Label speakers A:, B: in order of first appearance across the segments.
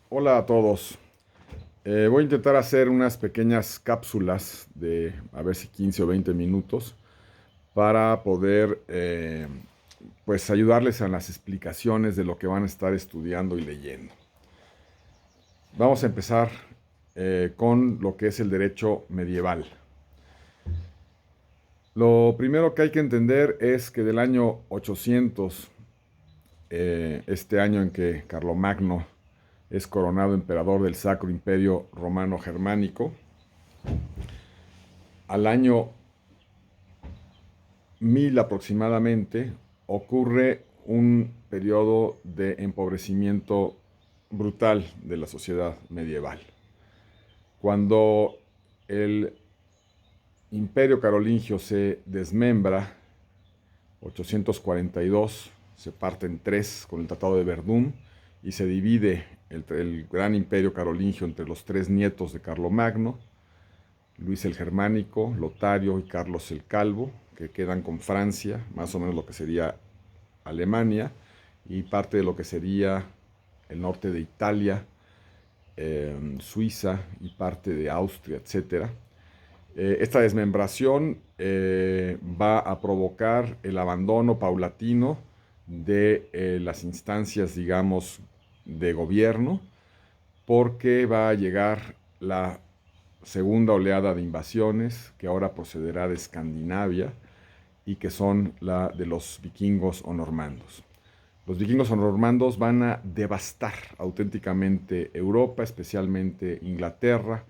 A: Hola a todos. Voy a intentar hacer unas pequeñas cápsulas de a ver si 15 o 20 minutos para poder pues ayudarles a las explicaciones de lo que van a estar estudiando y leyendo. Vamos a empezar con lo que es el derecho medieval. Lo primero que hay que entender es que del año 800, este año en que Carlomagno es coronado emperador del Sacro Imperio Romano Germánico, al año 1000 aproximadamente, ocurre un periodo de empobrecimiento brutal de la sociedad medieval. Cuando el imperio carolingio se desmembra, 842, se parte en tres con el Tratado de Verdún y se divide el gran imperio carolingio entre los tres nietos de Carlomagno, Luis el Germánico, Lotario y Carlos el Calvo, que quedan con Francia, más o menos lo que sería Alemania, y parte de lo que sería el norte de Italia, Suiza y parte de Austria, etcétera. Esta desmembración va a provocar el abandono paulatino de las instancias, digamos, de gobierno, porque va a llegar la segunda oleada de invasiones que ahora procederá de Escandinavia y que son la de los vikingos o normandos. Los vikingos o normandos van a devastar auténticamente Europa, especialmente Inglaterra,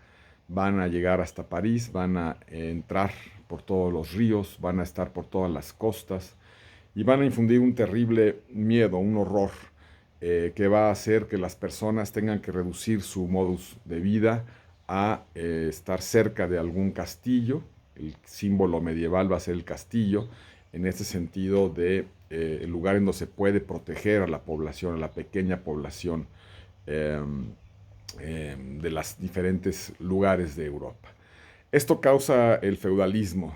A: van a llegar hasta París, van a entrar por todos los ríos, van a estar por todas las costas y van a infundir un terrible miedo, un horror que va a hacer que las personas tengan que reducir su modus de vida a estar cerca de algún castillo. El símbolo medieval va a ser el castillo, en este sentido de el lugar en donde se puede proteger a la población, a la pequeña población eh, de los diferentes lugares de Europa. Esto causa el feudalismo.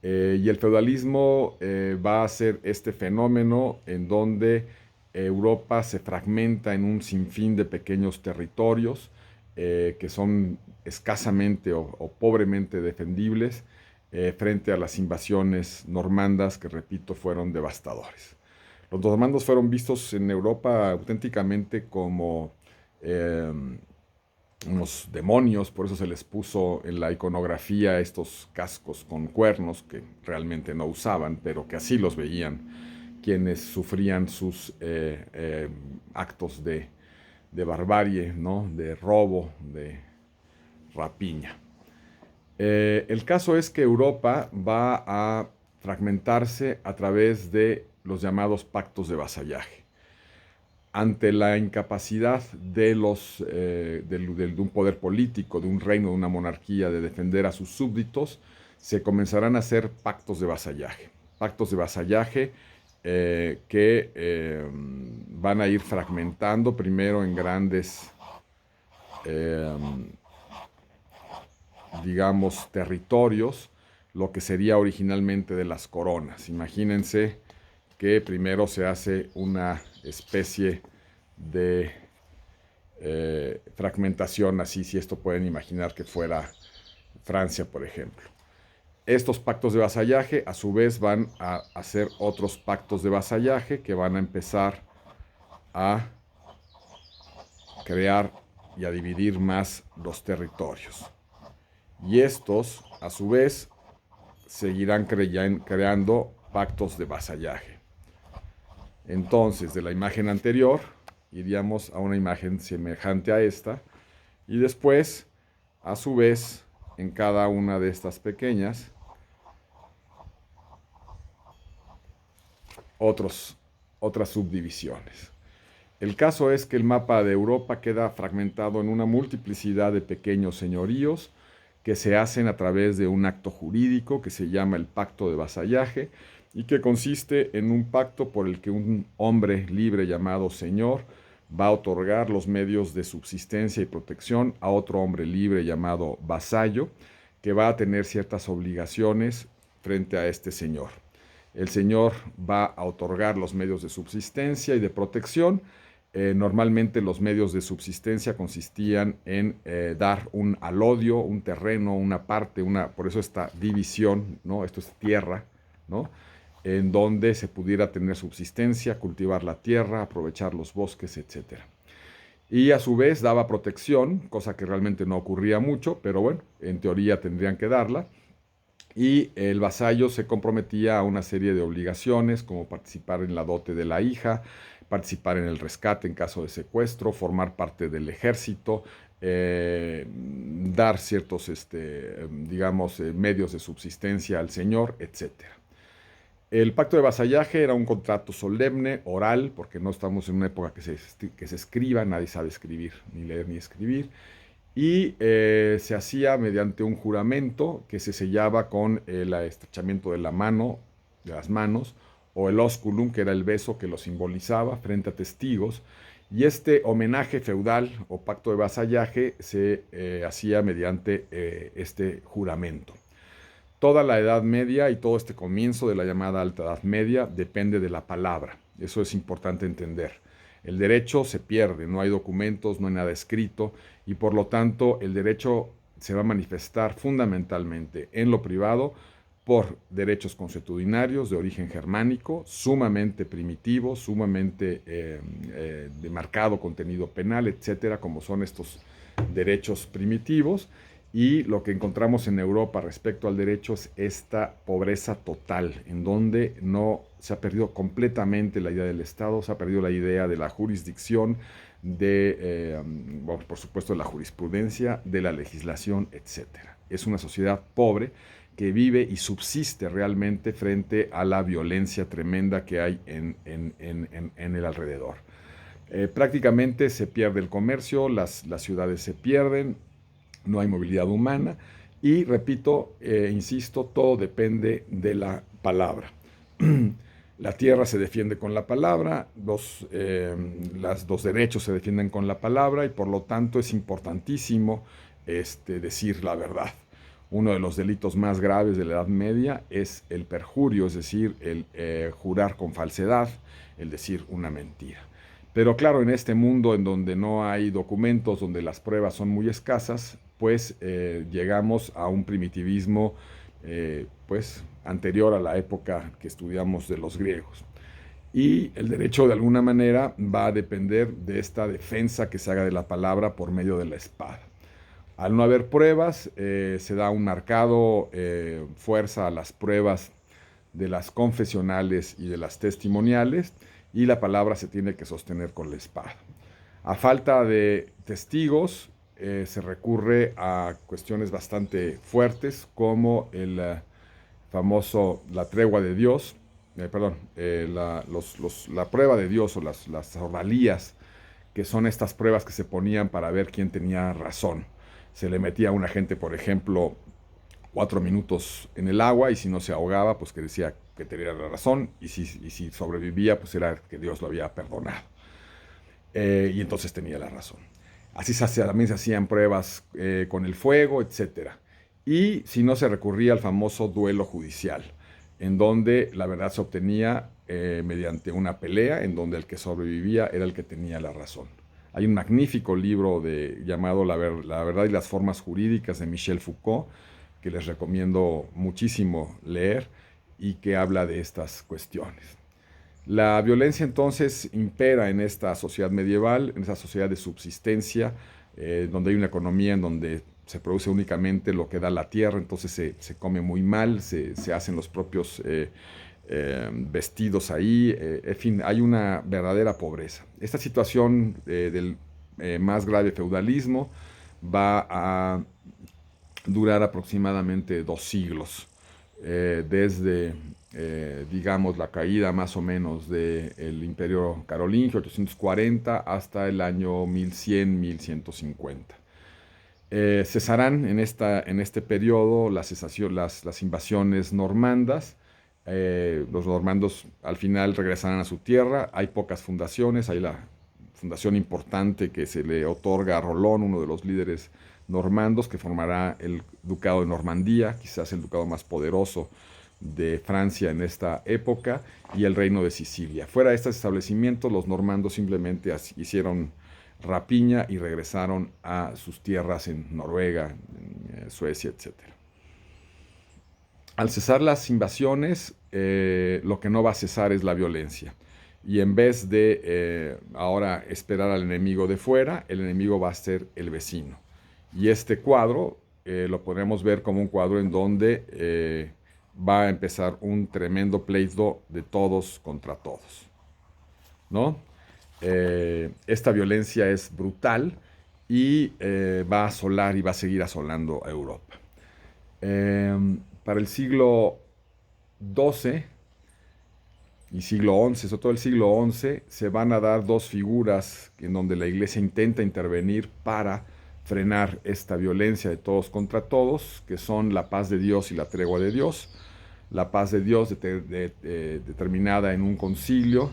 A: Y el feudalismo va a ser este fenómeno en donde Europa se fragmenta en un sinfín de pequeños territorios que son escasamente o pobremente defendibles frente a las invasiones normandas que, repito, fueron devastadores. Los normandos fueron vistos en Europa auténticamente como eh, unos demonios, por eso se les puso en la iconografía estos cascos con cuernos que realmente no usaban, pero que así los veían quienes sufrían sus actos de barbarie, ¿no? De robo, de rapiña. El caso es que Europa va a fragmentarse a través de los llamados pactos de vasallaje. Ante la incapacidad de un poder político, de un reino, de una monarquía, de defender a sus súbditos, se comenzarán a hacer pactos de vasallaje. Pactos de vasallaje que van a ir fragmentando primero en grandes, eh, digamos, territorios, lo que sería originalmente de las coronas. Imagínense que primero se hace una especie de fragmentación, así si esto pueden imaginar que fuera Francia, por ejemplo. Estos pactos de vasallaje a su vez van a hacer otros pactos de vasallaje que van a empezar a crear y a dividir más los territorios. Y estos, a su vez, seguirán creando pactos de vasallaje. Entonces, de la imagen anterior, iríamos a una imagen semejante a esta, y después, a su vez, en cada una de estas pequeñas, otras subdivisiones. El caso es que el mapa de Europa queda fragmentado en una multiplicidad de pequeños señoríos que se hacen a través de un acto jurídico que se llama el pacto de vasallaje y que consiste en un pacto por el que un hombre libre llamado señor va a otorgar los medios de subsistencia y protección a otro hombre libre llamado vasallo, que va a tener ciertas obligaciones frente a este señor. El señor va a otorgar los medios de subsistencia y de protección Normalmente los medios de subsistencia consistían en dar un alodio, un terreno, una parte, por eso esta división, ¿no? Esto es tierra, ¿no? En donde se pudiera tener subsistencia, cultivar la tierra, aprovechar los bosques, etcétera. Y a su vez daba protección, cosa que realmente no ocurría mucho, pero bueno, en teoría tendrían que darla. Y el vasallo se comprometía a una serie de obligaciones, como participar en la dote de la hija, participar en el rescate en caso de secuestro, formar parte del ejército, dar ciertos, digamos, medios de subsistencia al señor, etcétera. El pacto de vasallaje era un contrato solemne, oral, porque no estamos en una época que se escriba, nadie sabe escribir, ni leer ni escribir, y se hacía mediante un juramento que se sellaba con el estrechamiento de la mano, de las manos, o el osculum, que era el beso que lo simbolizaba frente a testigos, y este homenaje feudal o pacto de vasallaje se hacía mediante este juramento. Toda la Edad Media y todo este comienzo de la llamada Alta Edad Media depende de la palabra. Eso es importante entender. El derecho se pierde, no hay documentos, no hay nada escrito y por lo tanto el derecho se va a manifestar fundamentalmente en lo privado por derechos consuetudinarios de origen germánico, sumamente primitivos, sumamente de marcado contenido penal, etcétera, como son estos derechos primitivos. Y lo que encontramos en Europa respecto al derecho es esta pobreza total, en donde no se ha perdido completamente la idea del Estado, se ha perdido la idea de la jurisdicción, bueno, por supuesto de la jurisprudencia, de la legislación, etc. Es una sociedad pobre que vive y subsiste realmente frente a la violencia tremenda que hay en el alrededor. Prácticamente se pierde el comercio, las ciudades se pierden, no hay movilidad humana y, repito, insisto, todo depende de la palabra. La tierra se defiende con la palabra, los derechos se defienden con la palabra y por lo tanto es importantísimo decir la verdad. Uno de los delitos más graves de la Edad Media es el perjurio, es decir, el jurar con falsedad, el decir una mentira. Pero claro, en este mundo en donde no hay documentos, donde las pruebas son muy escasas, pues llegamos a un primitivismo pues anterior a la época que estudiamos de los griegos. Y el derecho de alguna manera va a depender de esta defensa que se haga de la palabra por medio de la espada. Al no haber pruebas, se da un marcado fuerza a las pruebas de las confesionales y de las testimoniales, y la palabra se tiene que sostener con la espada. A falta de testigos, se recurre a cuestiones bastante fuertes como la tregua de Dios, la prueba de Dios o las ordalías, que son estas pruebas que se ponían para ver quién tenía razón. Se le metía a una gente, por ejemplo, 4 minutos en el agua y si no se ahogaba, pues que decía que tenía la razón y si sobrevivía, pues era que Dios lo había perdonado. Y entonces tenía la razón. Así también se hacían pruebas con el fuego, etc. Y si no, se recurría al famoso duelo judicial, en donde la verdad se obtenía mediante una pelea, en donde el que sobrevivía era el que tenía la razón. Hay un magnífico libro llamado La verdad y las formas jurídicas de Michel Foucault, que les recomiendo muchísimo leer y que habla de estas cuestiones. La violencia entonces impera en esta sociedad medieval, en esta sociedad de subsistencia, donde hay una economía en donde se produce únicamente lo que da la tierra, entonces se come muy mal, se hacen los propios vestidos ahí, en fin, hay una verdadera pobreza. Esta situación del más grave feudalismo va a durar aproximadamente 2 siglos, desde digamos la caída más o menos del Imperio Carolingio 840 hasta el año 1100-1150. Cesarán en este periodo las invasiones normandas. Los normandos al final regresarán a su tierra. Hay pocas fundaciones, hay la fundación importante que se le otorga a Rolón, uno de los líderes normandos, que formará el ducado de Normandía, quizás el ducado más poderoso de Francia en esta época y el reino de Sicilia. Fuera de estos establecimientos, los normandos simplemente hicieron rapiña y regresaron a sus tierras en Noruega, en Suecia, etcétera. Al cesar las invasiones, lo que no va a cesar es la violencia. Y en vez de ahora esperar al enemigo de fuera, el enemigo va a ser el vecino. Y este cuadro lo podemos ver como un cuadro en donde va a empezar un tremendo pleito de todos contra todos, ¿no? Esta violencia es brutal y va a asolar y va a seguir asolando a Europa. Para el siglo XII y siglo XI, sobre todo el siglo XI, se van a dar dos figuras en donde la Iglesia intenta intervenir para frenar esta violencia de todos contra todos, que son la paz de Dios y la tregua de Dios. La paz de Dios determinada en un concilio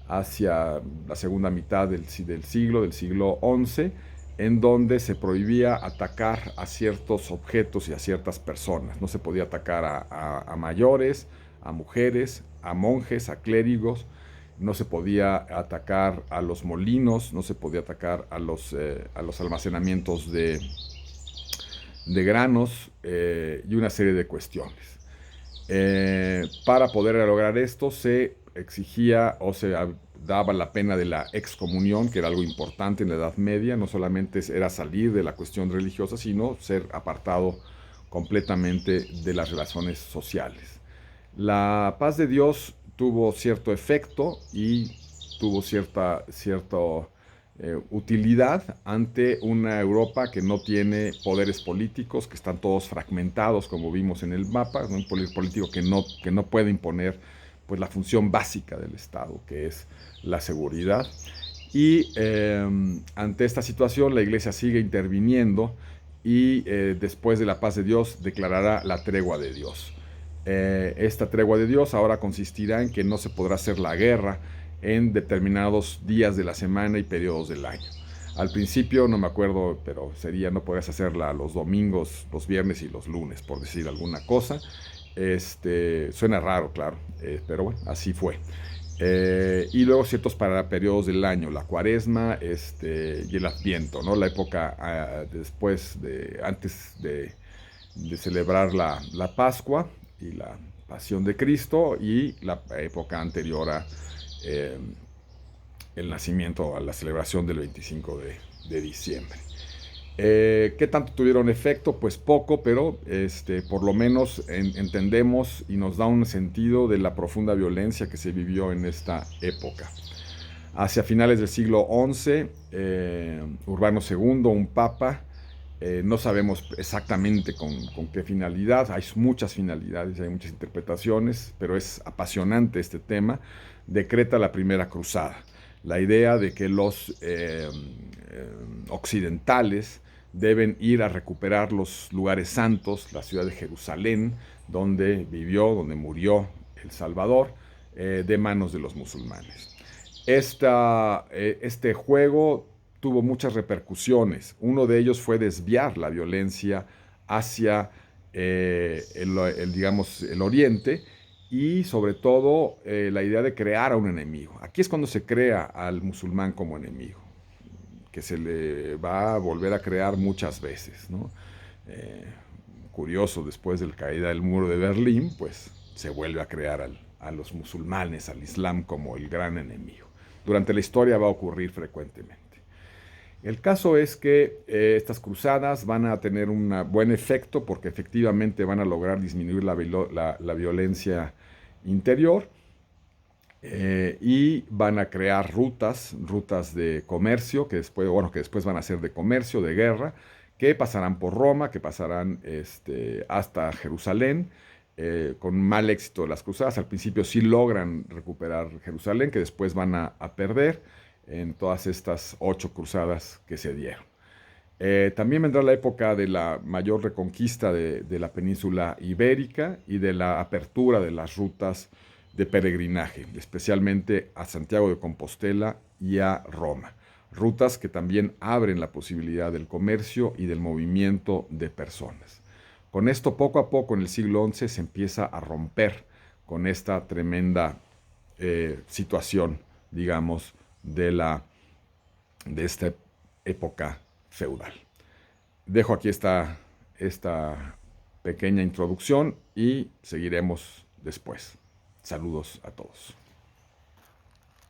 A: hacia la segunda mitad del siglo XI, en donde se prohibía atacar a ciertos objetos y a ciertas personas. No se podía atacar a mayores, a mujeres, a monjes, a clérigos, no se podía atacar a los molinos, no se podía atacar a los almacenamientos de granos y una serie de cuestiones. Para poder lograr esto se exigía o se daba la pena de la excomunión, que era algo importante en la Edad Media. No solamente era salir de la cuestión religiosa, sino ser apartado completamente de las relaciones sociales. La paz de Dios tuvo cierto efecto y tuvo cierta utilidad ante una Europa que no tiene poderes políticos, que están todos fragmentados, como vimos en el mapa, un poder político que no puede imponer pues, la función básica del Estado, que es la seguridad. Y ante esta situación la Iglesia sigue interviniendo y después de la paz de Dios declarará la tregua de Dios. Esta tregua de Dios ahora consistirá en que no se podrá hacer la guerra en determinados días de la semana y periodos del año. Al principio, no me acuerdo, pero no podías hacerla los domingos, los viernes y los lunes, por decir alguna cosa. Suena raro, claro, pero bueno, así fue. Y luego ciertos para periodos del año, la cuaresma y el adviento, ¿no? La época antes de celebrar la Pascua y la pasión de Cristo, y la época anterior a el nacimiento, a la celebración del 25 de diciembre. ¿Qué tanto tuvieron efecto? Pues poco, pero por lo menos entendemos y nos da un sentido de la profunda violencia que se vivió en esta época. Hacia finales del siglo XI, Urbano II, un papa, no sabemos exactamente con qué finalidad, hay muchas finalidades, hay muchas interpretaciones, pero es apasionante este tema, decreta la primera cruzada. La idea de que los occidentales deben ir a recuperar los lugares santos, la ciudad de Jerusalén, donde vivió, donde murió el Salvador, de manos de los musulmanes. Este juego tuvo muchas repercusiones. Uno de ellos fue desviar la violencia hacia el oriente, y sobre todo la idea de crear a un enemigo. Aquí es cuando se crea al musulmán como enemigo, que se le va a volver a crear muchas veces, ¿no? Curioso, después de la caída del muro de Berlín, pues se vuelve a crear a los musulmanes, al Islam, como el gran enemigo. Durante la historia va a ocurrir frecuentemente. El caso es que estas cruzadas van a tener un buen efecto, porque efectivamente van a lograr disminuir la violencia interior, y van a crear rutas de comercio, que después van a ser de comercio, de guerra, que pasarán por Roma, que pasarán hasta Jerusalén, con mal éxito las cruzadas. Al principio sí logran recuperar Jerusalén, que después van a perder en todas estas 8 cruzadas que se dieron. También vendrá la época de la mayor reconquista de la península ibérica y de la apertura de las rutas de peregrinaje, especialmente a Santiago de Compostela y a Roma. Rutas que también abren la posibilidad del comercio y del movimiento de personas. Con esto, poco a poco, en el siglo XI se empieza a romper con esta tremenda situación, digamos, de esta época feudal. Dejo aquí esta pequeña introducción y seguiremos después. Saludos a todos.